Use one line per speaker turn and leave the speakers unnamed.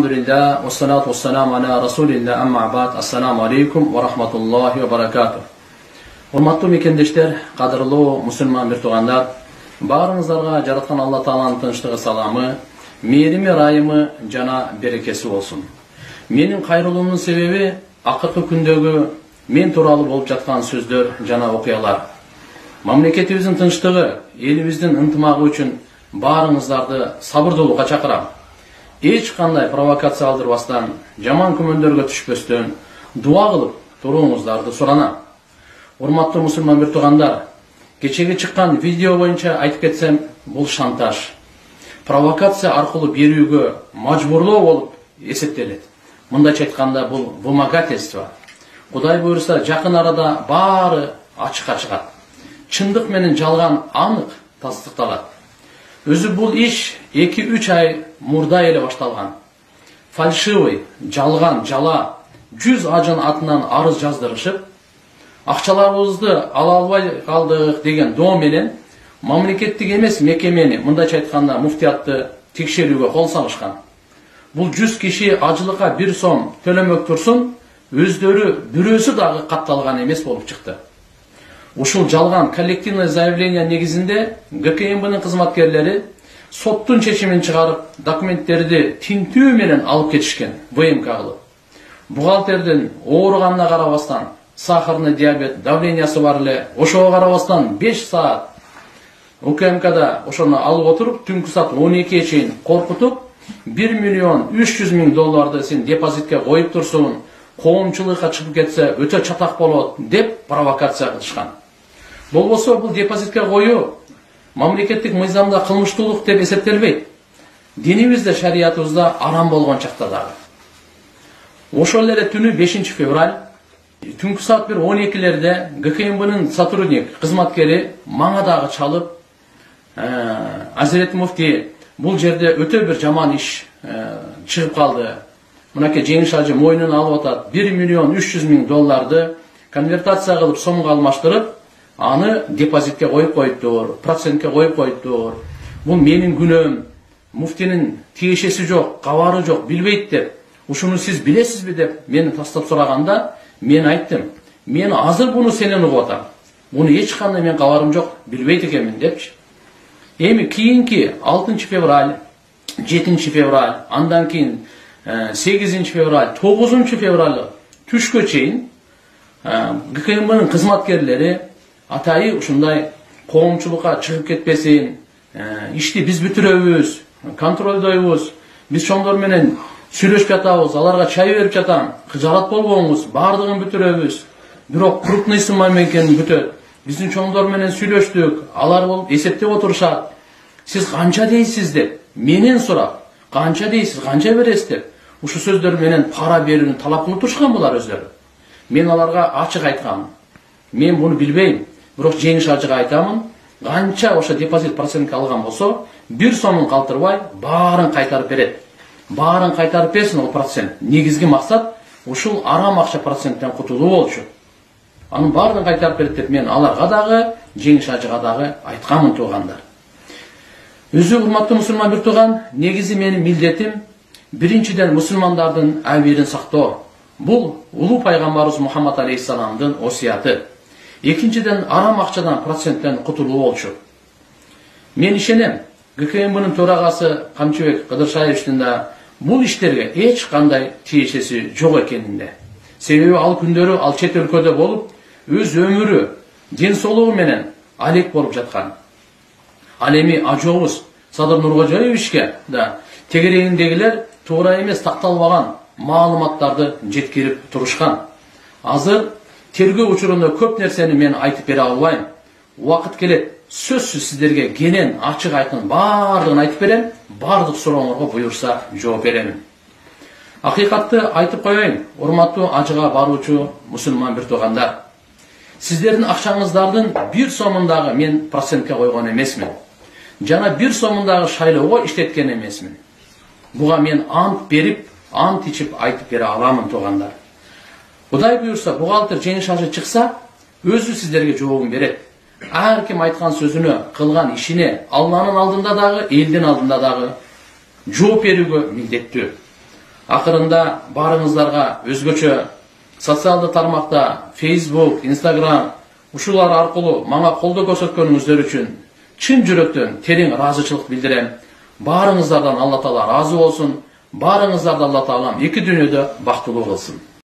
Elhamdülillah ve salatu ve selamu ala Resulillah amma ba'd. Assalamu alaikum ve rahmatullahi ve barakatuh. Hurmatlı mekendештер, qadırlı musulman bir tuğanlar, barınızlarga jaratkan Allah Taala'nın tınçlığı salamı, meyirimi, rayımı, jana berekesi olsun. Menin kayrılığımın sebebi akırkı kündögü men turalı bolup жаткан сөздөр жана окуялар. Мамлекетибиздин тынчтыгы, элибиздин ынтымагы үчүн барыңыздарды сабырдуулукка чакырам. Эч кандай провокация алдырбастан, жаман күмөндөргө түшпөстөн дуа кылып туруңуздарды суранам. Урматтуу мусулман бир туугандар, кечеги чыккан видео боюнча айтып кетсем, бул шантаж. Провокация аркылуу берүүгө мажбурлоо болуп эсептелет. Мындайча айтканда бул вымогательство. Кудай буйруса жакын арада баары ачыкка чыгат. Чындык менен жалган анык тастыкталат. Өзү бул иш 2-3 ай мурда эле башталган. Фальшивый, жалган, жала 100 ажын атынан арыз жаздырышып, акчаларыбызды ала албай калдык деген доо менен мамлекеттик эмес мекемени, мындайча айтканда муфтиятты текшерүүгө кол салышкан. Бул 100 киши ажылыкка 1 сом төлөмөк турсун, өздөрү бирөөсү дагы катталган эмес болуп чыкты. Ушул жалган коллективный заявление негизинде ГКМБнын кызматкерлери соттун чечимин чыгарып, документтерди тинтүү менен алып кетишкен, ВМК кылып. Бухгалтердин ооруганына карабастан, сахарный диабет, давлениясы бар эле, ошого карабастан 5 саат УКМКда ошону алып отуруп, түнкү саат 12-ге чейин коркутуп, 1 миллион 300 миң долларды сен депозитке коюп турсун, коомчулукка чыгып кетсе өтө чатак болот деп провокация кылышкан. Болбосо бул депозитке коюу мамлекеттик мыйзамда кылмыштуулук деп эсептелбейт. Динибизде, шариятыбызда арам болгон чакта дагы. Ошол эле түнү 5 февраль түнкү саат 12-лерде ГКМБнын сотрудник, кызматкери мага дагы чалып, Азирет муфти, бул жерде өтө бир жаман иш чыгып калды. Мынакей Жеңиш ажы мойнуна алып атат, 1 миллион 300 миң долларды конвертация кылып сомго алмаштырып, аны депозитке коюп коюптур, процентке коюп коюптур. Бул менин күнөөм, муфтинин тиешеси жок, кабары жок, билбейт деп. Ушуну сиз билесизби деп мени тастап сураганда, мен айттым, мен азыр буну сенен угуп атам. Буну эч кандай мен кабарым жок, билбейт экенмин депчи. Эми кийинки 6 февраль, 7 февраль, андан кийин 8 февраль, 9 февраль түшкө чейин ГКМБнын кызматкерлери атайы ушундай коомчулукка чыгып кетпесин, ишти биз бүтүрөбүз, контролдойбуз, биз чоңдор менен сүйлөшүп жатабыз, аларга чай берип жатам, кыжалат болбоңуз, бардыгын бүтүрөбүз. Бирок крупный сумма менен бүтөт. Биздин чоңдор менен сүйлөштүк, алар болуп эсептеп отурушат. Сиз канча дейсиз деп менен сурап, канча дейсиз, канча бересиз деп ушу сөздөр менен пара берүүнү талап кылып турушкан булар өздөрү. Мен аларга ачык айткам. Мен буну билбейм. Бирок Жеңиш ажыга айтамын, канча ошо депозит процентке алган болсо, 1 сомун калтырбай баарын кайтарып берет. Баарын кайтарып берсин ол процент. Негизги максат ушул арам акча проценттен кутулуу болчу. Анын баарын кайтарып берет деп мен аларга дагы, Жеңиш ажыга дагы айткамын туугандар. Өзү урматтуу мусулман бир тууган, негизи менин милдетим биринчиден мусулмандардын абийирин сактоо. Бул улуу пайгамбарыбыз Мухаммад алейхиссаламдын осуяты. Экинчиден арам акчадан проценттен кутулуу болчу. Мен ишенем, ГКМБнын төрагасы Камчыбек Кыдыршаевичтин да бул иштерге эч кандай тиешеси жок экенинде. Себеби ал күндөрү ал чет өлкөдө болуп, өз өмүрү, ден соолугу менен алек болуп жаткан. Ал эми ажообуз Садыр Нуркожоевичке да тегерегиндегилер туура эмес такталбаган маалыматтарды жеткирип турушкан. Азыр тергөө учурунда көп нерсени мен айтып бере албайм. Убакыт келет, сөзсүз сиздерге кенен ачык айкын бардыгын айтып берем, бардык сурооңорго буйрса жооп беремин. Акыйкатты айтып коеюн, урматтуу ажыга баруучу мусулман бир туугандар. Сиздердин акчаңыздардын 1 сомундагы мен процентке койгон эмесмин. Жана 1 сомундагы шайлоого иштеткен эмесмин. Буга мен ант берип, ант ичип айтып бере аламын туугандар. Кудай буйрса, бухгалтер Жеңиш ажы чыкса, өзү сиздерге жообун берет. Ар ким айткан сөзүнө, кылган ишине Алланын алдында дагы, элдин алдында дагы жооп берүүгө милдеттүү. Акырында барыңыздарга өзгөчө социалдык тармакта Facebook, Instagram ушулар аркылуу мага колдоо көрсөткөнүңүздөр үчүн чын жүрөктөн терең ыраазычылык билдирем. Барыңыздардан Алла Таала разы болсун. Барыңыздарды Алла Таалам эки дүйнөдө бактылуу кылсын.